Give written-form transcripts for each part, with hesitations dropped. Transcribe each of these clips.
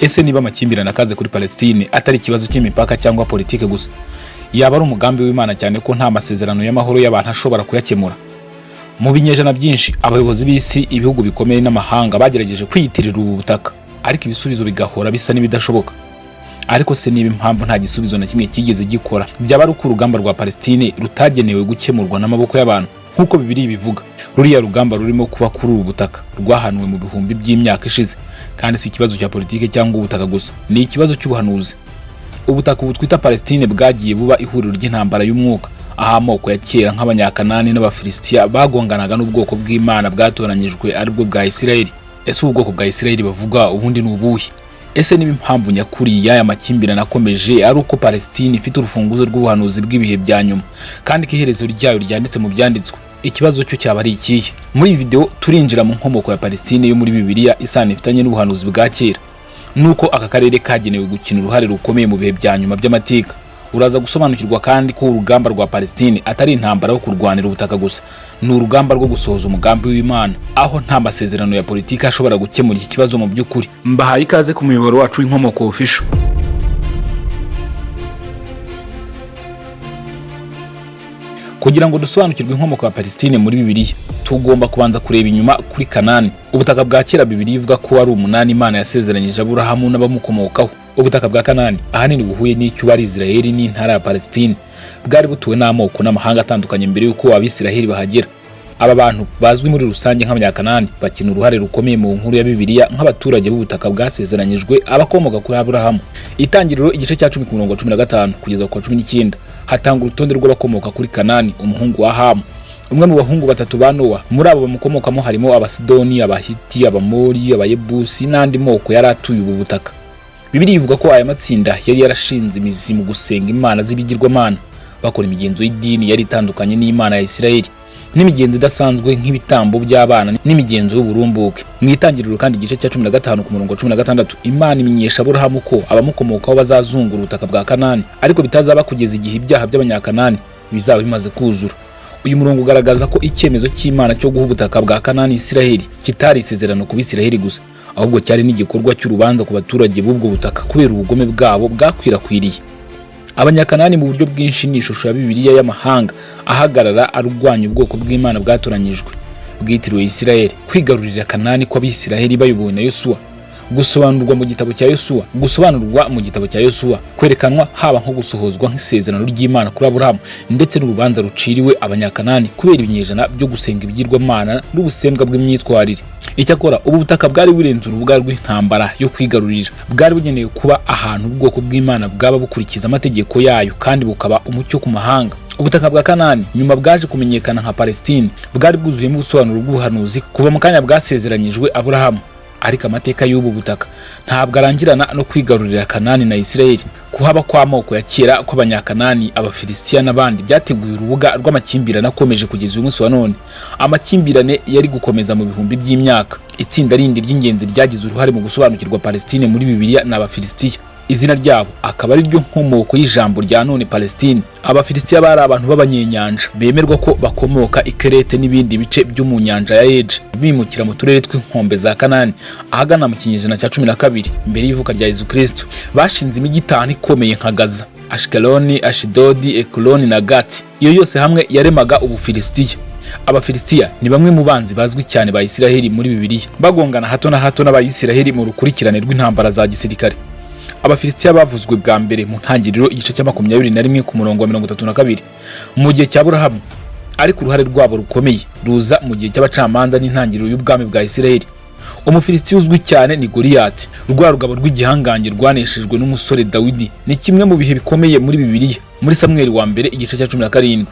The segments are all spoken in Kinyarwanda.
Ese niba amakimbirane akaze kuri Palestine atari ikibazo cy'imipaka cyangwa politike gusa, yaba ari umugambi w'Imana cyane ko nta masezerano y'amahoro y'abantu ashobora kuyakemura? Mu binyejana byinshi abayobozi b'isi, ibihugu bikomeye n'amahanga bagerageje kwiyitirira ubu butaka, ariko ibisubizo bigahora bisa n'ibidashoboka. Ariko se niba impamvu nta gisubizo na kimwe kigeze gikora, byaba ari uko urugamba rwa Palestine rutagenewe gukemurwa n'amaboko y'abantu nk'uko Bibiliya ibivuga? Ruriya rugamba rurimo kuba kuri ubu butaka rwahanuwe mu bihumbi by'imyaka ishize, kandi si ikibazo cya politike cyangwa ubutaka gusa, ni ikibazo cy'ubuhanuzi. Ubutaka ubu twita Palestine bwagiye buba ihuriro ry'intambara y'umwuka, aho amoko ya kera nk'abanyakanani n'abafilisitiya bagonganaga n'ubwoko bw'Imana bwatoranyijwe aribwo bwa Isirayeli. Ese ubwoko bwa Isirayeli bavuga ubundi ni ubuhe? Ese niba impamvu nyakuri y'aya makimbirane akomeje ari uko Palestine ifite urufunguzo rw'ubuhanuzi bw'ibihe bya nyuma, kandi ko iherezo ryayo ryanditse mu byanditswe? Ikibazo cyo cyaba ari ikihe? Muri iyi video turinjira mu nkomoko ya Palestine yo muri Bibiliya isano ifitanye n'ubuhanuzi bwa kera, nuko aka karere kagenewe gukina uruhare rukomeye mu bihe bya nyuma by'amateka. Uraza gusobanukirwa kandi ko urugamba rwa Palestine atari intambara yo kurwanira ubutaka gusa, ni urugamba rwo gusohoza umugambi w'Imana, aho nta masezerano ya politiki ashobora gukemura iki kibazo mu by'ukuri. Mbahaye ikaze ku muyoboro wacu w'inkomokoOfficial. Kugira ngo dusobanukirwe inkomoko ya Palestine muri Bibiliya, tugomba kubanza kureba inyuma kuri Kanani, ubutaka bwa kera Bibiliya ivuga ko ari umunani Imana yasezeranyije Aburahamu n'abamukomokaho. Ubutaka bwa Kanani ahanini buhuye n'icyo bari Israeli n'intara ya Palestine, bwari butuwe n'amoko n'amahanga atandukanye mbere y'uko Abisiraheli bahagera. Aba bantu bazwi muri rusange nk'abanyakanani bakina uruhare rukomeye mu nkuru ya Bibiliya nk'abaturage b'ubutaka bwasezeranyijwe abakomoka kuri Aburahamu. Itangiriro igice cya 10 ku murongo 15 kugeza ku 19 hatanga urutonde rw'abakomoka kuri Kanani, umuhungu wa Hamu, umwe mu bahungu batatu ba Nowa. Muri abo bamukomokamo harimo Abasidoni, Abahiti, Abamori, Abayebusi n'andi moko yari atuye ubu butaka. Bibiliya ivuga ko aya matsinda yari yarashinze imizi mu gusenga imana z'ibigirwamana, bakora imigenzo y'idini yari itandukanye n'Imana ya Isirayeli, n'imigenzo idasanzwe nk'ibitambo by'abana n'imigenzo y'uburumbuke. Mu Itangiriro kandi igice cya 15 ku murongo 16 Imana imenyesha Aburahamu ko abamukomokaho bazazungura ubutaka bwa Kanani, ariko bitazaba kugeza igihe ibyaha by'abanyakanani bizaba bimaze kuzura. Uyu murongo ugaragaza ko icyemezo cy'Imana cyo guha ubutaka bwa Kanani Isiraheli kitari isezerano ku Bisiraheli gusa, ahubwo cyari n'igikorwa cy'urubanza ku baturage b'ubwo butaka kubera ubugome bwabo bwakwirakwiriye. Abanyakanani mu buryo bwinshi ni ishusho ya Bibiliya y'amahanga ahagarara arwanya ubwoko bw'Imana bwatoranyijwe bwitiriwe Isirayeli. Kwigarurira Kanani kw'Abisiraheli bayobowe na Yosuwa gusobanurwa mu gitabo cya Yosuwa, kwerekanwa haba nko gusohozwa nk'isezerano ry'Imana kuri Aburahamu, ndetse n'urubanza ruciriwe abanyakanani kubera ibinyejana byo gusenga ibigirwamana n'ubusembwa bw'imyitwarire. Icyakora ubu butaka bwari burenze urubuga rw'intambara yo kwigarurira, bwari bugenewe kuba ahantu ubwoko bw'Imana bwaba bukurikiza amategeko yayo kandi bukaba umucyo ku mahanga. Ubutaka bwa Kanani nyuma bwaje kumenyekana nka Palestine, bwari bwuzuyemo ubusobanuro bw'ubuhanuzi kuva mu kanya bwasezeranyijwe Aburahamu. Ariko amateka y'ubu butaka ntabwo arangirana no kwigarurira Kanani na Isirayeli. Kuhaba kw'amoko ya kera kw'abanyakanani, Abafilisitiya n'abandi byateguye urubuga rw'amakimbirane akomeje kugeza uyu munsi wa none. Amakimbirane yari gukomeza mu bihumbi by'imyaka. Itsinda rindi ry'ingenzi ryagize uruhare mu gusobanukirwa Palestine muri Bibiliya n'Abafilisitiya. Izina ryabo akaba ari ryo nkomoko y'ijambo rya none Palestine. Abafilisitiya bari abantu b'abanyenyanja bemerwa ko bakomoka i Kerete n'ibindi bice byo mu nyanja ya Eje, bimukira mu turere tw'inkombe za Kanani ahagana mu kinyejana cya 12 mbere y'ivuka rya Yesu Kristo. Bashinze imijyi itanu ikomeye nka Gaza, Ashkeloni, Ashidodi, Ekuloni na Gati. Iyo yose hamwe yaremaga Ubufilisitiya. Abafilisitiya ni bamwe mu banzi bazwi cyane ba Isiraheli muri Bibiliya, bagongana hato na hato n'Abayisiraheli mu rukurikirane rw'intambara za gisirikare. Abafilisitiya bavuzwe bwa mbere mu ntangiriro igice cya 21 ku murongo wa 32 mu gihe cya Aburahamu, ariko uruhare rwabo rukomeye ruza mu gihe cy'abacamanza n'intangiriro y'ubwami bwa Isiraheli. Umufilisitiya uzwi cyane ni Goliyati, rwa rugabo rw'igihangange rwaneshejwe n'umusore Dawidi. Ni kimwe mu bihe bikomeye muri Bibiliya. Muri Samweli wa mbere igice cya 17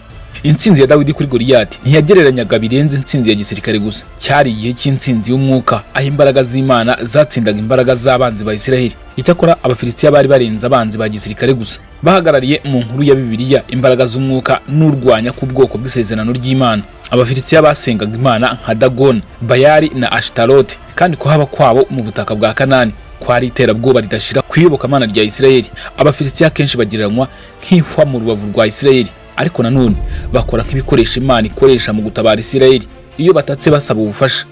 intsinzi ya Dawidi kuri Goliyati ntiyagereranyaga birenze intsinzi ya gisirikare gusa, cyari igihe cy'intsinzi y'umwuka aho imbaraga z'Imana zatsindaga imbaraga z'abanzi ba Isiraheli. Icyakora Abafilisitiya bari barenze abanzi ba gisirikare gusa, bahagarariye mu nkuru ya Bibiliya imbaraga z'umwuka n'urwanya ku bwoko bw'isezerano ry'Imana. Abafilisitiya basengaga Imana nka Dagoni, Bayali na Ashtarote, kandi kuhaba kwabo mu butaka bwa Kanani kwari iterabwoba ridashira kwiyobokamana rya Isirayeli. Abafilisitiya kenshi bagereranywa nk'ihwa mu rubavu rwa Isirayeli, ariko nanone bakora nk'ibikoresho Imana ikoresha mu gutabara Isirayeli iyo batatse basaba ubufasha.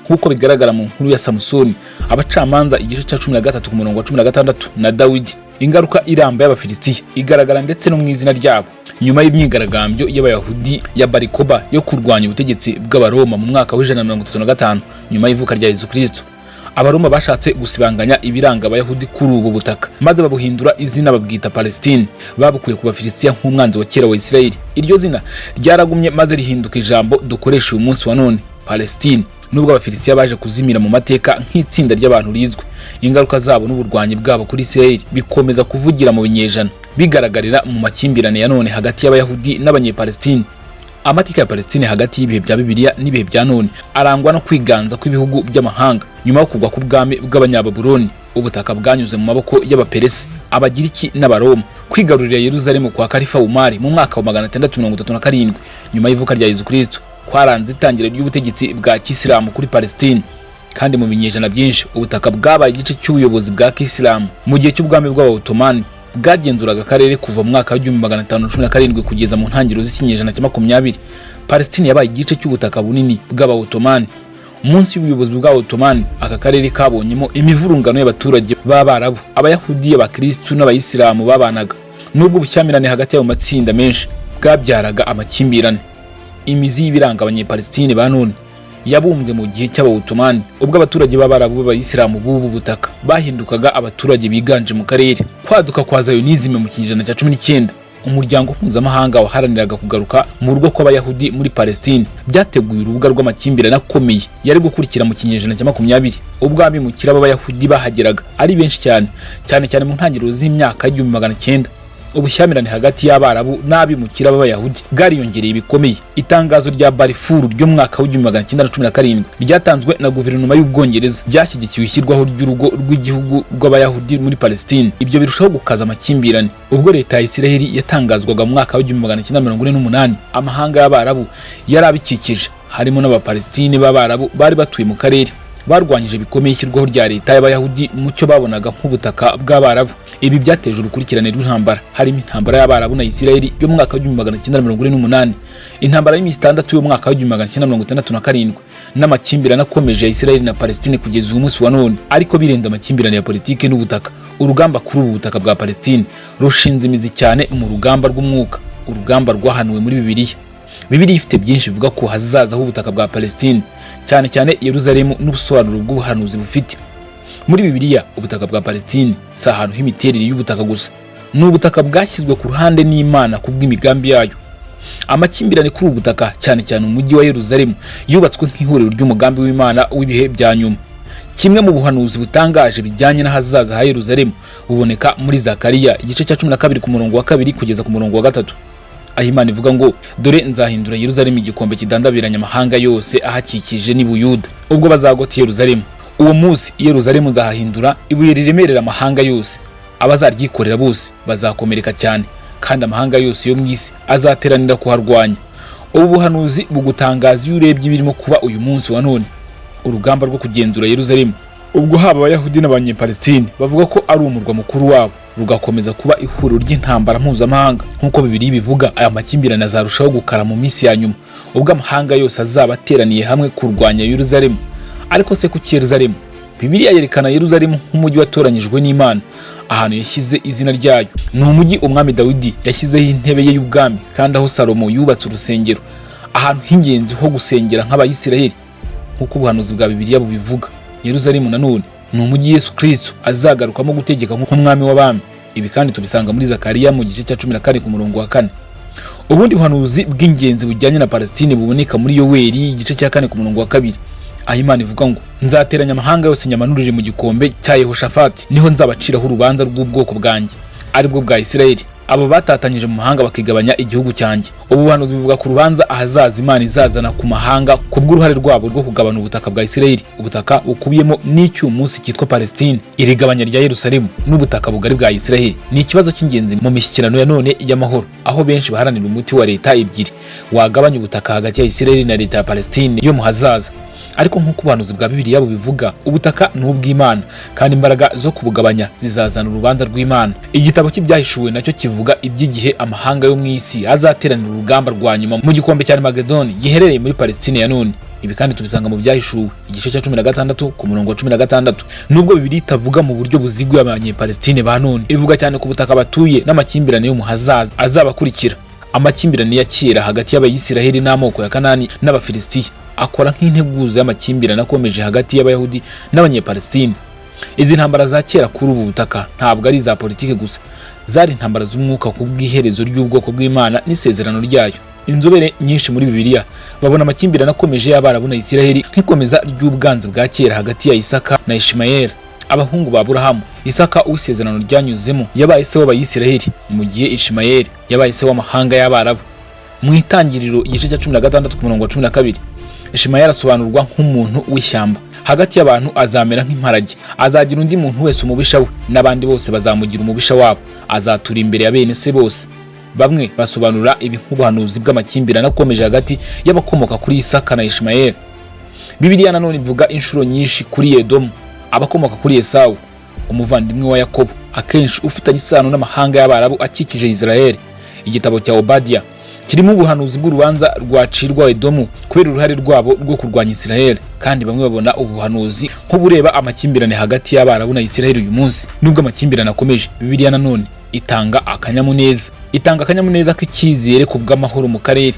nk'uko bigaragara mu nkuru ya Samusoni, abacamanza igice cya 13 ku murongo wa 16 na Dawidi. Ingaruka iramba y'Abafilisitiya igaragara ndetse no mu izina ryabo. Nyuma y'imyigaragambyo y'Abayahudi ya Barikoba yo kurwanya ubutegetsi bw'Abaroma mu mwaka wa 135 nyuma y'ivuka rya Yesu Kristo, Abaroma bashatse gusibanganya ibiranga Abayahudi kuri ubu butaka, maze babuhindura izina babwita Palestine, babukuye ku Bafilisitiya nk'umwanzi wa kera wa Isirayeli. Iryo zina ryaragumye maze rihinduka ijambo dukoresha uyu munsi wa none, Palestine, nubwo Abafilisitiya baje kuzimira mu mateka nk'itsinda ry'abantu rizwe. Ingaruka zabo n'uburwanyi bwabo kuri Isirayeli bikomeza kuvugira mu binyejana, bigaragarira mu makimbirane ya none hagati y'Abayahudi n'Abanyepalestine. Amateka ya Palestine hagati y'ibihe bya Bibiliya n'ibihe bya none arangwa no kwiganza kw'ibihugu by'amahanga. Nyuma yo kugwa k'ubwami bw'Abanyababuloni, ubutaka bwanyuze mu maboko y'Abaperesi, Abagiriki n'Abaroma. Kwigarurira Yerusalemu kwa Kalifa Umari mu mwaka wa 637 nyuma y'ivuka rya Yesu Kristo kwaranze itangira ry'ubutegetsi bwa Kisilamu kuri Palestine, kandi mu binyejana byinshi ubutaka bwabaye igice cy'ubuyobozi bwa Kisilamu. Mu gihe cy'ubwami bw'Abaottomani bwagenzuraga akarere kuva mu mwaka wa 1517 kugeza mu ntangiriro z'ikinyejana cya 20, Palestine yabaye igice cy'ubutaka bunini bw'Abaottomani. Munsi y'ubuyobozi bw'Abaottomani, aka karere kabonyemo imivurungano y'abaturage b'Abarabu, Abayahudi, Abakristo n'Abayisilamu babanaga. Nubwo ubushyamirane hagati y'ayo matsinda menshi bwabyaraga amakimbirane, imizi y'ibiranga Abanyepalestine ba none yabumbwe mu gihe cy'Abaottomani, ubwo abaturage b'Abarabu b'Abayisilamu b'ubu butaka bahindukaga abaturage biganje mu karere. Kwaduka kwa Zionisme mu kinyejana cya 19, umuryango mpuzamahanga waharaniraga kugaruka mu rugo kw'Abayahudi muri Palestine, byateguye urubuga rw'amakimbirane akomeye yari gukurikira mu kinyejana cya 20, ubwo abimukira b'Abayahudi bahageraga ari benshi cyane mu ntangiriro z'imyaka y'1900. Ubushyamirane hagati y'Abarabu n'abimukira b'Abayahudi bwariyongereye bikomeye. Itangazo rya Balfour ryo mu mwaka wa 1917 ryatanzwe na guverinoma y'Ubwongereza ryashyigikiye ishyirwaho ry'urugo rw'igihugu rw'Abayahudi muri Palestine. Ibyo birushaho gukaza amakimbirane. Ubwo leta ya Isiraheli yatangazwaga mu mwaka wa 1948, amahanga y'Abarabu yari abikikije, harimo n'Abapalestine b'Abarabu bari batuye mu karere, barwanyije bikomeye ishyirwaho rya leta y'Abayahudi mu cyo babonaga nk'ubutaka bw'Abarabu. Ibi byateje urukurikirane rw'intambara, harimo intambara y'Abarabu na Isiraheli yo mu mwaka wa 1948, intambara y'Iminsi 6 yo mu mwaka wa 1967, n'amakimbirane akomeje ya Isiraheli na Palestine kugeza uyu munsi wa none. Ariko birenze amakimbirane ya politike n'ubutaka, urugamba kuri ubu butaka bwa Palestine rushinze imizi cyane mu rugamba rw'umwuka, urugamba rwahanuwe muri Bibiliya. Bibiliya ifite byinshi bivuga ko hazaza h'ubutaka bwa Palestine, cyane Yerusalemu n'ubusobanuro bw'ubuhanuzi bufite. Muri Bibiliya, ubutaka bwa Palestine si ahantu h'imiterere y'ubutaka gusa, ni ubutaka bwashyizwe ku ruhande n'Imana kubw'imigambi yayo. Amakimbirane kuri ubu butaka, cyane umujyi wa Yerusalemu, yubatswe nk'ihuriro ry'umugambi w'Imana w'ibihe bya nyuma. Kimwe mu buhanuzi butangaje bijyanye n'ahazaza ha Yerusalemu buboneka muri Zakariya igice cya 12 ku murongo wa 2 kugeza ku murongo wa 3, aho Imana ivuga ngo, dore nzahindura Yerusalemu igikombe kidandabiranya amahanga yose ahakikije n'i Buyuda, ubwo bazagota Yerusalemu. Uwo munsi Yerusalemu nzahahindura ibuye riremerera amahanga yose, abazaryikorera bose bazakomereka cyane, kandi amahanga yose yo mu isi azateranira kuharwanya. Ubu buhanuzi bugutangaza iyo urebye ibirimo kuba uyu munsi wa none, urugamba rwo kugenzura Yerusalemu, ubwo haba Abayahudi n'Abanyepalestine bavuga ko ari umurwa mukuru wabo, rugakomeza kuba ihuriro ry'intambara mpuzamahanga. Nk'uko Bibiliya bivuga, aya makimbirane azarushaho gukara mu minsi ya nyuma, ubwo amahanga yose azaba ateraniye hamwe kurwanya Yerusalemu. Ariko se kuki Yerusalemu? Bibiliya yerekana Yerusalemu nk'umujyi watoranyijwe n'Imana, ahantu yashyize izina ryayo. Ni umujyi umwami Dawidi yashyizeho intebe ye y'ubwami, kandi aho Salomo yubatse urusengero, ahantu h'ingenzi ho gusengera nk'Abayisiraheli. Nk'uko ubuhanuzi bwa Bibiliya bubivuga, Yerusalemu nanone ni umujyi Yesu Kristo azagarukamo gutegeka nk'umwami w'abami. Ibi kandi tubisanga muri Zakariya mu gice cya 14 ku murongo wa 4. Ubundi buhanuzi bw'ingenzi bujyanye na Palestine buboneka muri Yoweli igice cya 4 ku murongo wa 2, aho Imana ivuga ngo, nzateranya amahanga yose nyamanurire mu gikombe cya Yehoshafati, niho nzabaciraho urubanza rw'ubwoko bwanjye, aribwo bwa Isiraheli, abo batatanyije mu mahanga bakigabanya igihugu cyanjye. Ubu buhanuzi bivuga ku rubanza ahazaza Imana izazana ku mahanga kubw'uruhare rwabo rwo kugabana ubutaka bwa Isiraheli, ubutaka bukubiyemo n'icyuyu munsi cyitwa Palestine. Iri gabanya rya Yerusalemu n'ubutaka bugari bwa Isiraheli ni ikibazo cy'ingenzi mu mishyikirano ya none y'amahoro, aho benshi baharanira umuti wa leta ebyiri wagabanya ubutaka hagati ya Isiraheli na leta ya Palestine yo mu hazaza. Ariko nk'uko ubuhanuzi bwa Bibiliya bubivuga, ubutaka ni ubw'Imana, kandi imbaraga zo kubugabanya zizazana urubanza rw'Imana. Igitabo cy'ibyahishuwe nacyo kivuga iby'igihe amahanga yo mu isi azateranira urugamba rwa nyuma mu gikombe cya Armageddon giherereye muri Palestine ya none. Ibi kandi tubisanga mu byahishuwe igice cya 16 ku murongo wa 16. Nubwo Bibiliya itavuga mu buryo buziguye abanyepalestine ba none, ivuga cyane ku butaka batuye n'amakimbirane yo mu hazaza azabakurikira. Amakimbirane ya kera hagati y'Abayisiraheli n'amoko ya Kanani n'Abafilisitiya akora nk'integuza y'amakimbirane akomeje hagati y'Abayahudi n'Abanyepalestine. Izi ntambara za kera kuri ubu butaka ntabwo ari za politike gusa, zari intambara z'umwuka ku bw'iherezo ry'ubwoko bw'Imana n'isezerano ryayo. Inzobere nyinshi muri Bibiliya babona amakimbirane akomeje y'Abarabu na Isiraheli nk'ikomeza ry'ubwanzi bwa kera hagati ya Isaka na Ishimayeli, abahungu ba Aburahamu. Isaka uw'isezerano ryanyuzemo yabaye se w'Abayisiraheli, mu gihe Ishimayeli yabaye se w'amahanga y'Abarabu. Mu Itangiriro igice cya 16 ku murongo wa 12, Ishimayeli asobanurwa nk'umuntu w'ishyamba. Hagati y'abantu azamera nk'imparage, azagira undi muntu wese umubisha we, n'abandi bose bazamugira umubisha wabo, azatura imbere ya bene se bose. Bamwe basobanura ibi nk'ubuhanuzi bw'amakimbirane akomeje hagati y'abakomoka kuri Isaka na Ishimayeli. Bibiliya nanone ivuga inshuro nyinshi kuri Edomu, abakomoka kuri Esawu, umuvandimwe wa Yakobo, akenshi ufitanye isano n'amahanga y'Abarabu akikije Israel. Igitabo cya Obadiya kirimo ubuhanuzi bw'urubanza rwacirwa Edomu kubera uruhare rwabo rwo kurwanya Israel, kandi bamwe babona ubuhanuzi nk'ubureba amakimbirane hagati y'Abarabu na Israel uyu munsi. Nubwo amakimbirane akomeje, Bibiliya nanone itanga akanyamuneza k'icyizere ku bw'amahoro mu karere.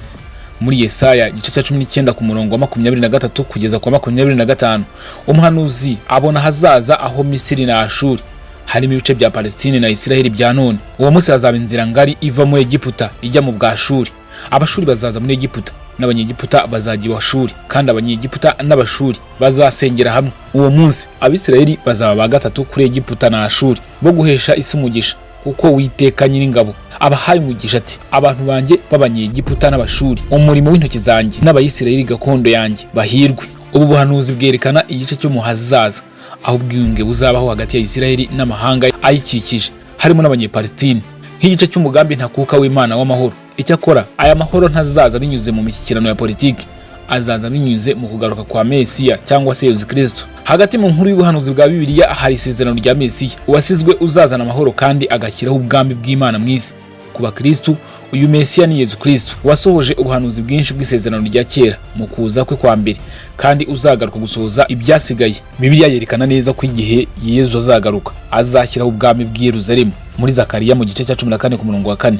Muri Yesaya igice cya 19 ku murongo wa 23 kugeza kwa 25, umuhanuzi abona hazaza aho Misiri na Ashuri harimo ibice bya Palestine na Israel bya none. Uwo munsi hazaba inzira ngari iva muri Egiputa ijya mu bw'Ashuri. Abashuri bazaza muri Egiputa n'Abanyegiputa bazajya iwashuri, kandi Abanyegiputa n'Abashuri bazasengera hamwe. Uwo munsi Abisirayeli bazaba ba gatatu kuri Egiputa na Ashuri bo guhesha isi umugisha, kuko Uwiteka Nyiringabo abahaye umugisha ati, abantu banjye b'Abanyegiputa n'Abashuri, umurimo w'intoki zanjye n'Abayisirayeli gakondo yanjye bahirwe. Ubu buhanuzi bwerekana igice cyo mu hazaza aho ubwiyunge buzabaho hagati ya Isirayeli n'amahanga ayikikije harimo n'Abanyepalestine, nk'igice cy'umugambi ntakuka w'Imana w'amahoro. Icyakora aya mahoro ntazaza binyuze mu mishyikirano ya politiki, azaza binyuze mu kugaruka kwa Mesiya cyangwa se Yesu Kristo. Hagati mu nkuru y'ubuhanuzi bwa Bibiliya hari isezerano rya Mesiya, uwasizwe uzazana amahoro kandi agashyiraho ubwami bw'Imana mu isi. Ku bakristo, uyu Mesiya ni Yesu Kristo wasohoje ubuhanuzi bwinshi bw'isezerano rya kera mu kuza kwe kwa mbere, kandi uzagaruka gusohoza ibyasigaye. Bibiliya yerekana neza ko igihe Yesu azagaruka azashyiraho ubwami bw'i Yerusalemu. Muri Zakariya mu gice cya 14 ku murongo wa 4,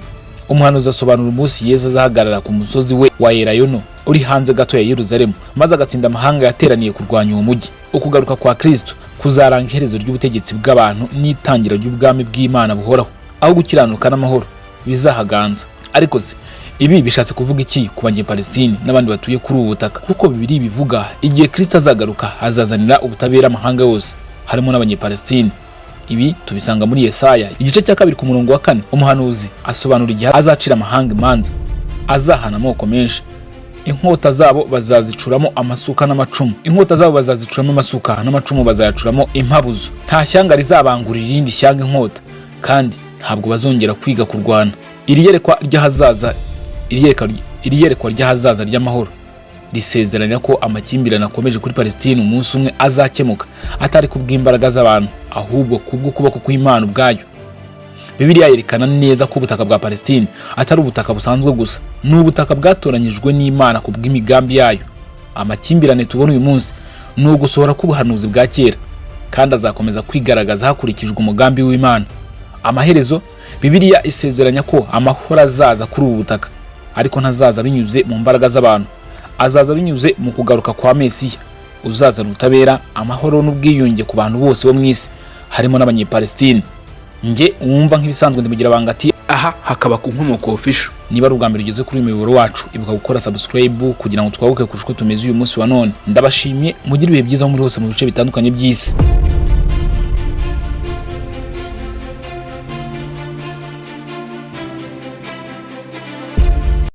umuhanuzi asobanura umunsi Yesu azahagarara ku musozi we wa Elayono uri hanze gato ya Yerusalemu, maze agatsinda amahanga yateraniye kurwanya uwo mujyi. Ukugaruka kwa Kristo kuzaranga iherezo ry'ubutegetsi bw'abantu n'itangira ry'ubwami bw'Imana buhoraho, aho gukiranuka n'amahoro bizahaganza. Ariko se ibi bishatse kuvuga iki ku Banyepalestine n'abandi batuye kuri ubu butaka? Kuko Bibiliya bivuga igihe Kristo azagaruka azazanira ubutabera amahanga yose, harimo n'Abanyepalestine. Ibi tubisanga muri Yesaya igice cya 2 ku murongo wa 4. Umuhanuzi asobanura igihe azacira amahanga imanza, azahana amoko menshi. Inkota zabo bazazicuramo amasuka n'amacumu, amasuka n'amacumu bazayacuramo impabuzo. Nta shyanga rizabangurira irindi shyanga inkota, kandi ntabwo bazongera kwiga kurwana. Iri yerekwa ry'ahazaza ry'amahoro risezeranya ko amakimbirane akomeje kuri Palestine umunsi umwe azakemuka, atari kubw'imbaraga z'abantu, ahubwo kubw'ukuboko kw'Imana ubwayo. Bibiliya yerekana neza ko ubutaka bwa Palestine atari ubutaka busanzwe gusa, ni ubutaka bwatoranyijwe n'Imana kubw'imigambi yayo. Amakimbirane tubona uyu munsi ni ugusohora k'ubuhanuzi bwa kera, kandi azakomeza kwigaragaza hakurikijwe umugambi w'Imana. Amaherezo, Bibiliya isezeranya ko amahoro azaza kuri ubu butaka, ariko ntazaza binyuze mu mbaraga z'abantu, azaza binyuze mu kugaruka kwa Mesiya uzazana ubutabera, amahoro n'ubwiyunge ku bantu bose bo mu isi, harimo n'Abanyepalestine. Nge wumva nk'ibisanzwe ndimugira bangati aha hakaba ku inkomokoOfficial. Niba ari ubwa mbere ugeze kuri umuyoboro wacu, ibuka gukora subscribe kugira ngo twaguke kurusha uko tumeze uyu munsi wa none. Ndabashimye, mugire ibihe byiza muri hose mu bice bitandukanye by'isi.